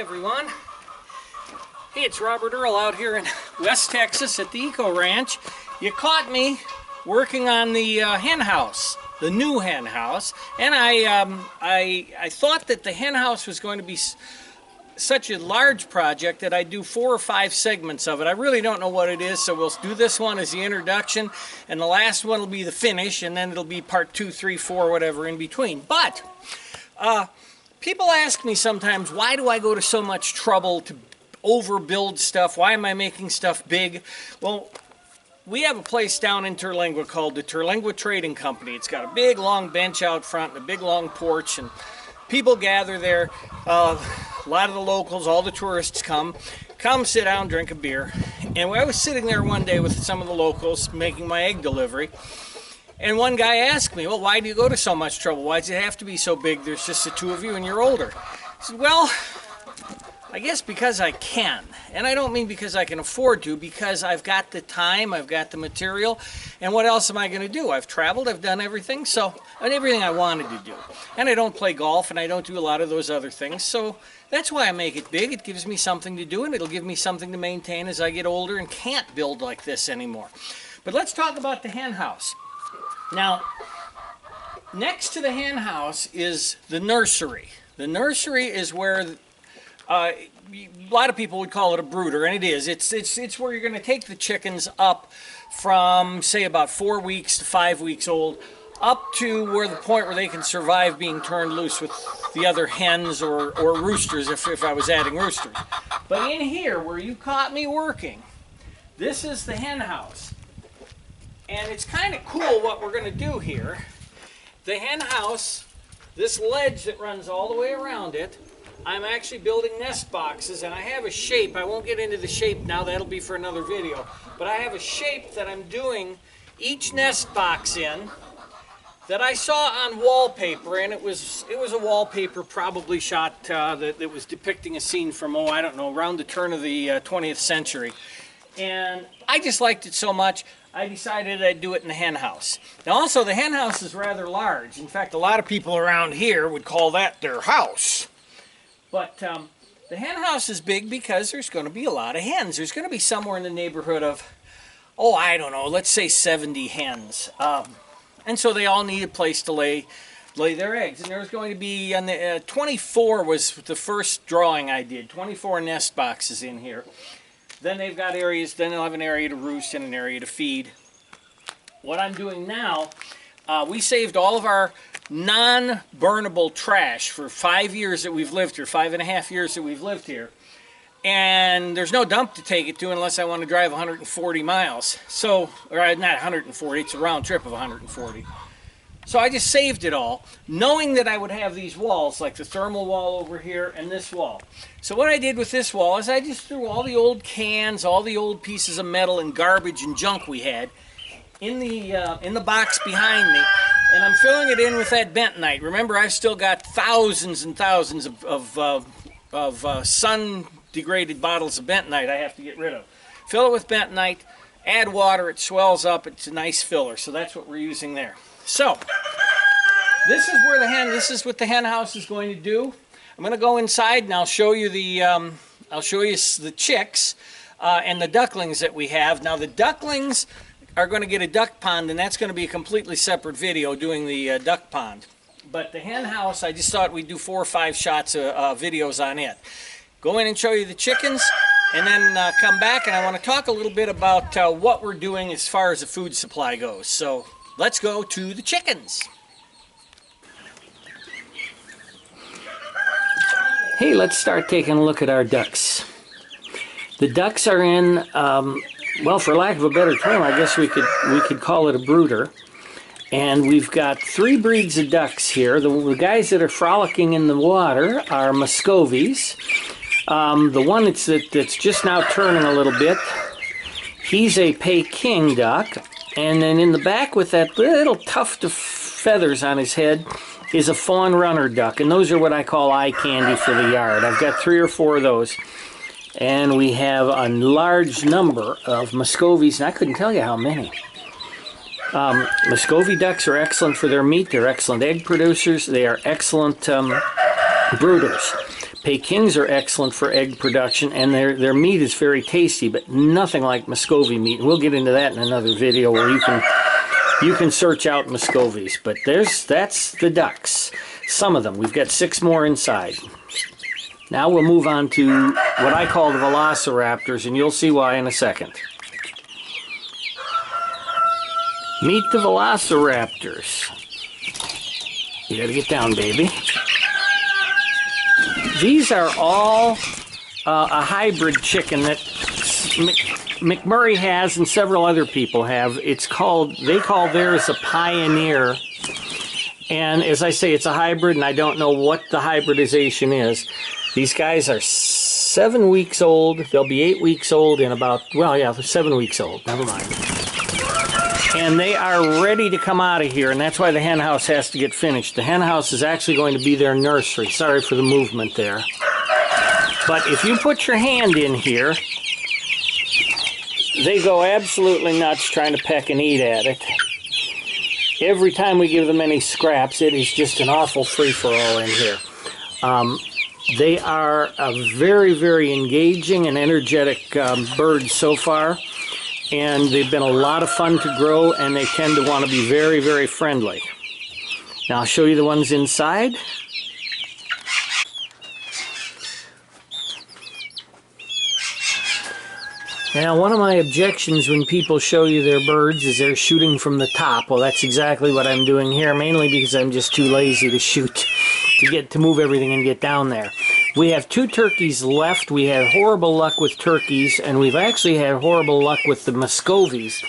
everyone. Hey, it's Robert Earl out here in West Texas at the Eco Ranch. You caught me working on the hen house, the new hen house, and I thought that the hen house was going to be such a large project that I'd do 4 or 5 segments of it. I really don't know what it is, so we'll do this one as the introduction, and the last one will be the finish, and then it'll be part 2, 3, 4, whatever in between. But people ask me sometimes, why do I go to so much trouble to overbuild stuff? Why am I making stuff big? Well, we have a place down in Terlingua called the Terlingua Trading Company. It's got a big long bench out front and a big long porch, and people gather there. A lot of the locals, all the tourists come sit down, drink a beer. And I was sitting there one day with some of the locals making my egg delivery, and one guy asked me, well, why do you go to so much trouble? Why does it have to be so big? There's just the 2 of you and you're older. I said, well, I guess because I can. And I don't mean because I can afford to, because I've got the time, I've got the material, and what else am I going to do? I've traveled, I've done everything, so everything I wanted to do. And I don't play golf, and I don't do a lot of those other things, so that's why I make it big. It gives me something to do, and it'll give me something to maintain as I get older and can't build like this anymore. But let's talk about the hen house. Now, next to the hen house is the nursery. The nursery is where a lot of people would call it a brooder, and it is. It's where you're going to take the chickens up from, say, about 4 weeks to 5 weeks old, up to where the point where they can survive being turned loose with the other hens or roosters, if I was adding roosters. But in here, where you caught me working, this is the hen house. And it's kind of cool what we're going to do here. The hen house, this ledge that runs all the way around it, I'm actually building nest boxes, and I have a shape. I won't get into the shape now, that'll be for another video. But I have a shape that I'm doing each nest box in that I saw on wallpaper, and it was a wallpaper probably shot that was depicting a scene from, I don't know, around the turn of the 20th century. And I just liked it so much, I decided I'd do it in the hen house. Now also, the hen house is rather large. In fact, a lot of people around here would call that their house. But the hen house is big because there's going to be a lot of hens. There's going to be somewhere in the neighborhood of, I don't know, let's say 70 hens. And so they all need a place to lay their eggs. And there's going to be, 24 was the first drawing I did, 24 nest boxes in here. Then they've got areas, then they'll have an area to roost and an area to feed. What I'm doing now, we saved all of our non-burnable trash for 5 years that we've lived here, 5.5 years that we've lived here. And there's no dump to take it to unless I want to drive 140 miles. So, or not 140, it's a round trip of 140. So I just saved it all, knowing that I would have these walls, like the thermal wall over here and this wall. So what I did with this wall is I just threw all the old cans, all the old pieces of metal and garbage and junk we had in the box behind me, and I'm filling it in with that bentonite. Remember, I've still got thousands and thousands of sun-degraded bottles of bentonite I have to get rid of. Fill it with bentonite, add water, it swells up, it's a nice filler, so that's what we're using there. So, this is what the hen house is going to do. I'm going to go inside and I'll show you the chicks and the ducklings that we have. Now the ducklings are going to get a duck pond, and that's going to be a completely separate video doing the duck pond. But the hen house, I just thought we'd do 4 or 5 shots of videos on it. Go in and show you the chickens, and then come back, and I want to talk a little bit about what we're doing as far as the food supply goes. So let's go to the chickens. Hey, let's start taking a look at our ducks. The ducks are in, well, for lack of a better term, I guess we could call it a brooder. And we've got 3 breeds of ducks here. The guys that are frolicking in the water are Muscovies. The one that's just now turning a little bit, he's a Peking duck. And then in the back with that little tuft of feathers on his head is a fawn runner duck. And those are what I call eye candy for the yard. I've got 3 or 4 of those. And we have a large number of Muscovies, and I couldn't tell you how many. Muscovy ducks are excellent for their meat. They're excellent egg producers. They are excellent brooders. Pekins are excellent for egg production, and their meat is very tasty, but nothing like Muscovy meat. We'll get into that in another video where you can search out Muscovies. But that's the ducks. Some of them. We've got 6 more inside. Now we'll move on to what I call the Velociraptors, and you'll see why in a second. Meet the Velociraptors. You gotta get down, baby. These are all a hybrid chicken that McMurray has and several other people have. They call theirs a Pioneer. And as I say, it's a hybrid, and I don't know what the hybridization is. These guys are 7 weeks old. They'll be 8 weeks old in about, well, yeah, 7 weeks old. Never mind. And they are ready to come out of here, and that's why the hen house has to get finished. The hen house is actually going to be their nursery. Sorry for the movement there. But if you put your hand in here, they go absolutely nuts trying to peck and eat at it. Every time we give them any scraps, it is just an awful free-for-all in here. They are a very, very engaging and energetic bird so far. And they've been a lot of fun to grow, and they tend to want to be very, very friendly. Now I'll show you the ones inside. Now, one of my objections when people show you their birds is they're shooting from the top. Well, that's exactly what I'm doing here, mainly because I'm just too lazy to shoot, to move everything and get down there. We have 2 turkeys left. We had horrible luck with turkeys, and we've actually had horrible luck with the Muscovies.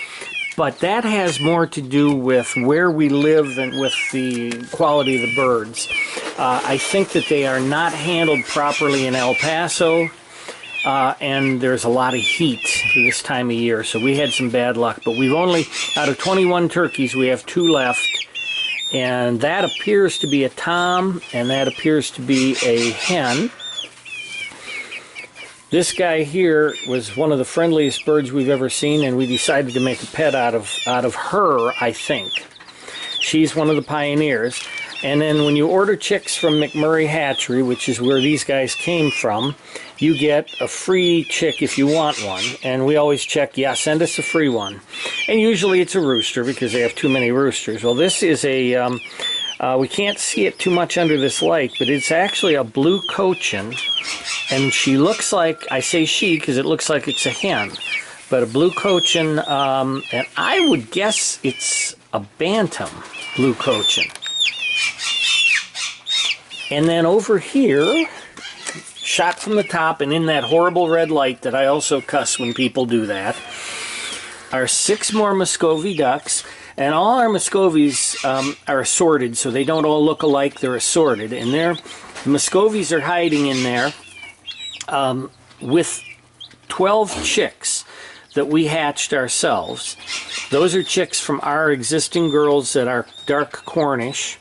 But that has more to do with where we live than with the quality of the birds. I think that they are not handled properly in El Paso, and there's a lot of heat this time of year, so we had some bad luck. But we've only, out of 21 turkeys, we have 2 left. And that appears to be a tom, and that appears to be a hen. This guy here was one of the friendliest birds we've ever seen, and we decided to make a pet out of her, I think. She's one of the pioneers. And then when you order chicks from McMurray Hatchery, which is where these guys came from, you get a free chick if you want one. And we always check, yeah, send us a free one. And usually it's a rooster because they have too many roosters. Well, this is a, we can't see it too much under this light, but it's actually a blue cochin. And she looks like, I say she because it looks like it's a hen, but a blue cochin, and I would guess it's a bantam blue cochin. And then over here, shot from the top and in that horrible red light that I also cuss when people do that, are 6 more Muscovy ducks. And all our Muscovies are assorted, so they don't all look alike, they're assorted. And the Muscovies are hiding in there with 12 chicks that we hatched ourselves. Those are chicks from our existing girls that are dark Cornish.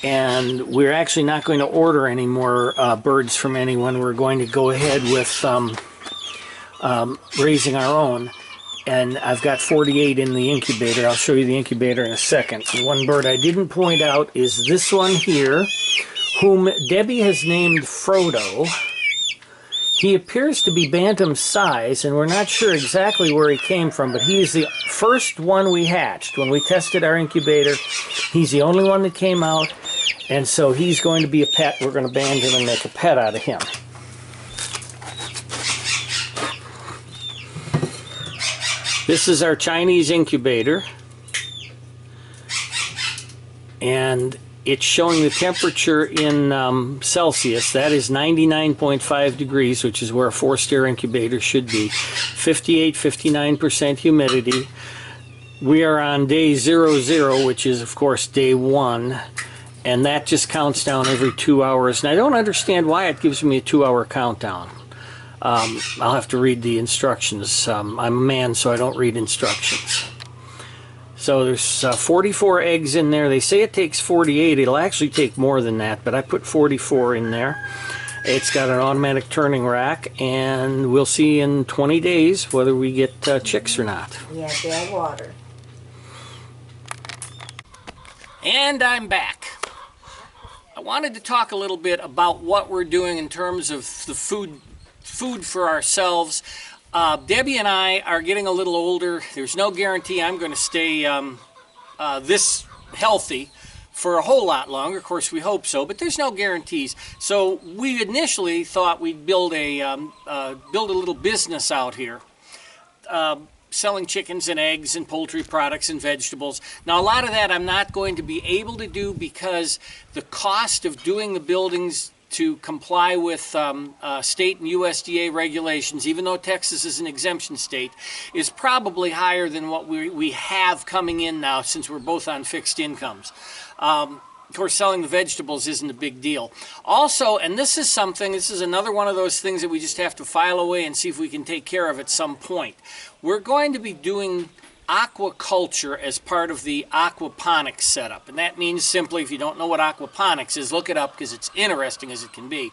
And we're actually not going to order any more birds from anyone. We're going to go ahead with raising our own. And I've got 48 in the incubator. I'll show you the incubator in a second. And one bird I didn't point out is this one here, whom Debbie has named Frodo. He appears to be bantam size, and we're not sure exactly where he came from, but he is the first one we hatched. When we tested our incubator, he's the only one that came out, and so he's going to be a pet. We're going to band him and make a pet out of him. This is our Chinese incubator, and it's showing the temperature in Celsius. That is 99.5 degrees, which is where a forced air incubator should be. 58-59% humidity. We are on day 00, which is, of course, day 1. And that just counts down every 2 hours. And I don't understand why it gives me a 2-hour countdown. I'll have to read the instructions. I'm a man, so I don't read instructions. So there's 44 eggs in there. They say it takes 48. It'll actually take more than that, but I put 44 in there. It's got an automatic turning rack, and we'll see in 20 days whether we get chicks or not. Yeah, bad water. And I'm back. I wanted to talk a little bit about what we're doing in terms of the food for ourselves. Debbie and I are getting a little older. There's no guarantee I'm going to stay this healthy for a whole lot longer. Of course, we hope so, but there's no guarantees. So we initially thought we'd build a little business out here, selling chickens and eggs and poultry products and vegetables. Now, a lot of that I'm not going to be able to do because the cost of doing the buildings to comply with state and USDA regulations, even though Texas is an exemption state, is probably higher than what we have coming in now, since we're both on fixed incomes. Of course, selling the vegetables isn't a big deal. Also, and this is another one of those things that we just have to file away and see if we can take care of at some point. We're going to be doing aquaculture as part of the aquaponics setup. And that means simply, if you don't know what aquaponics is, look it up because it's interesting as it can be.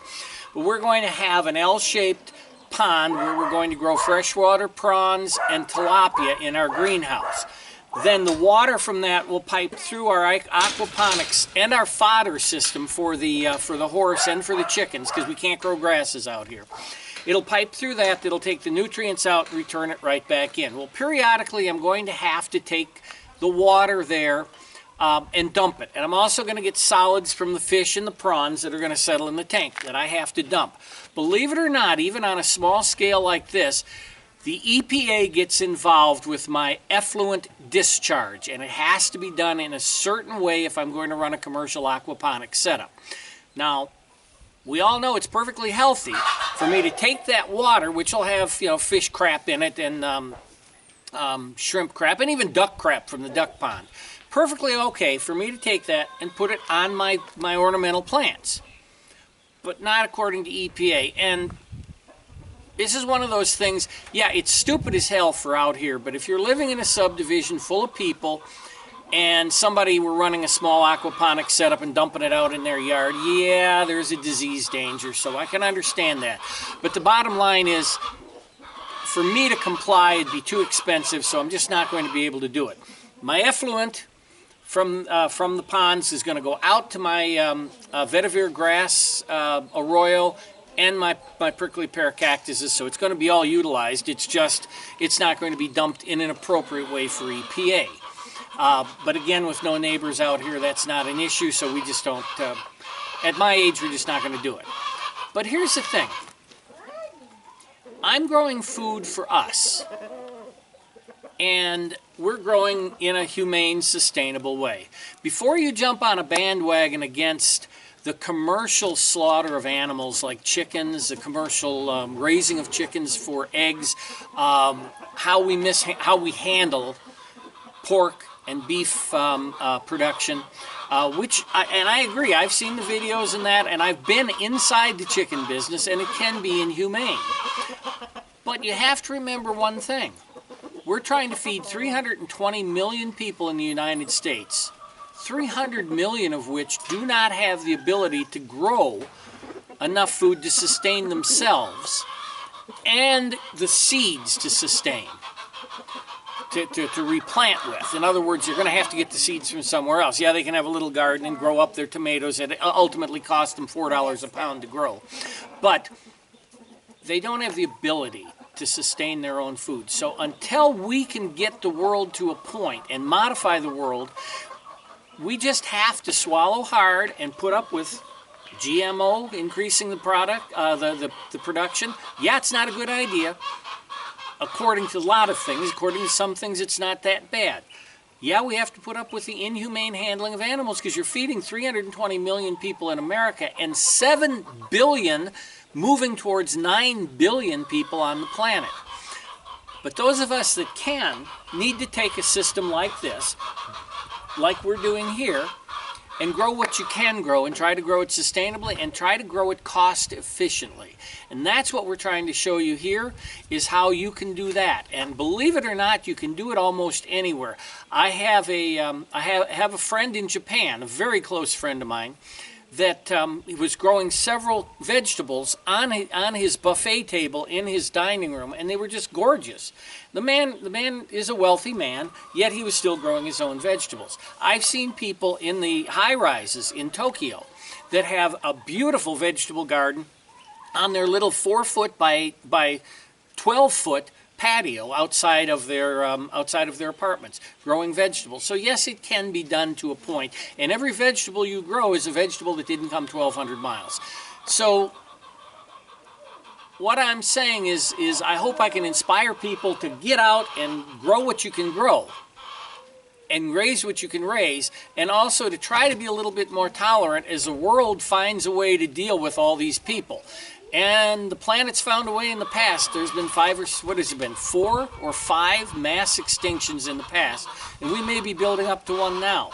But we're going to have an L-shaped pond where we're going to grow freshwater prawns and tilapia in our greenhouse. Then the water from that will pipe through our aquaponics and our fodder system for the horse and for the chickens, because we can't grow grasses out here. It'll pipe through that, it'll take the nutrients out and return it right back in. Well, periodically I'm going to have to take the water there and dump it. And I'm also going to get solids from the fish and the prawns that are going to settle in the tank that I have to dump. Believe it or not, even on a small scale like this, the EPA gets involved with my effluent discharge, and it has to be done in a certain way if I'm going to run a commercial aquaponics setup. Now, we all know it's perfectly healthy for me to take that water, which will have, fish crap in it and shrimp crap and even duck crap from the duck pond. Perfectly okay for me to take that and put it on my ornamental plants, but not according to EPA. And this is one of those things, yeah, it's stupid as hell for out here, but if you're living in a subdivision full of people and somebody were running a small aquaponics setup and dumping it out in their yard, yeah, there's a disease danger, so I can understand that. But the bottom line is, for me to comply, it'd be too expensive, so I'm just not going to be able to do it. My effluent from the ponds is going to go out to my vetiver grass arroyo and my prickly pear cactuses, so it's going to be all utilized. It's not going to be dumped in an appropriate way for EPA. But again, with no neighbors out here, that's not an issue, so we just don't, at my age, we're just not going to do it. But here's the thing. I'm growing food for us, and we're growing in a humane, sustainable way. Before you jump on a bandwagon against the commercial slaughter of animals like chickens, the commercial raising of chickens for eggs, how we handle pork and beef production, and I agree, I've seen the videos and that, and I've been inside the chicken business, and it can be inhumane. But you have to remember one thing. We're trying to feed 320 million people in the United States, 300 million of which do not have the ability to grow enough food to sustain themselves and the seeds to sustain. To replant with. In other words, you're going to have to get the seeds from somewhere else. Yeah, they can have a little garden and grow up their tomatoes that ultimately cost them $4 a pound to grow. But they don't have the ability to sustain their own food. So until we can get the world to a point and modify the world, we just have to swallow hard and put up with GMO increasing the product, the production. Yeah, it's not a good idea. According to a lot of things, according to some things, it's not that bad. Yeah, we have to put up with the inhumane handling of animals because you're feeding 320 million people in America and 7 billion moving towards 9 billion people on the planet. But those of us that can need to take a system like this, like we're doing here, and grow what you can grow and try to grow it sustainably and try to grow it cost efficiently. And that's what we're trying to show you here, is how you can do that. And believe it or not, you can do it almost anywhere. I have a friend in Japan, a very close friend of mine, that he was growing several vegetables on his buffet table in his dining room, and they were just gorgeous. The man is a wealthy man, yet he was still growing his own vegetables. I've seen people in the high-rises in Tokyo that have a beautiful vegetable garden on their little 4-foot by 12-foot patio outside of their apartments, growing vegetables. So yes, it can be done to a point, and every vegetable you grow is a vegetable that didn't come 1,200 miles. So what I'm saying is I hope I can inspire people to get out and grow what you can grow and raise what you can raise, and also to try to be a little bit more tolerant as the world finds a way to deal with all these people. And the planet's found a way in the past. There's been 4 or 5 mass extinctions in the past, and we may be building up to one now.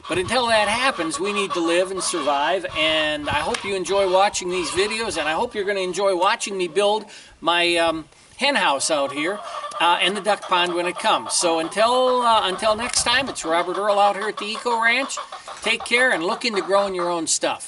But until that happens, we need to live and survive, and I hope you enjoy watching these videos, and I hope you're going to enjoy watching me build my hen house out here and the duck pond when it comes. So until next time, it's Robert Earl out here at the Eco Ranch. Take care and look into growing your own stuff.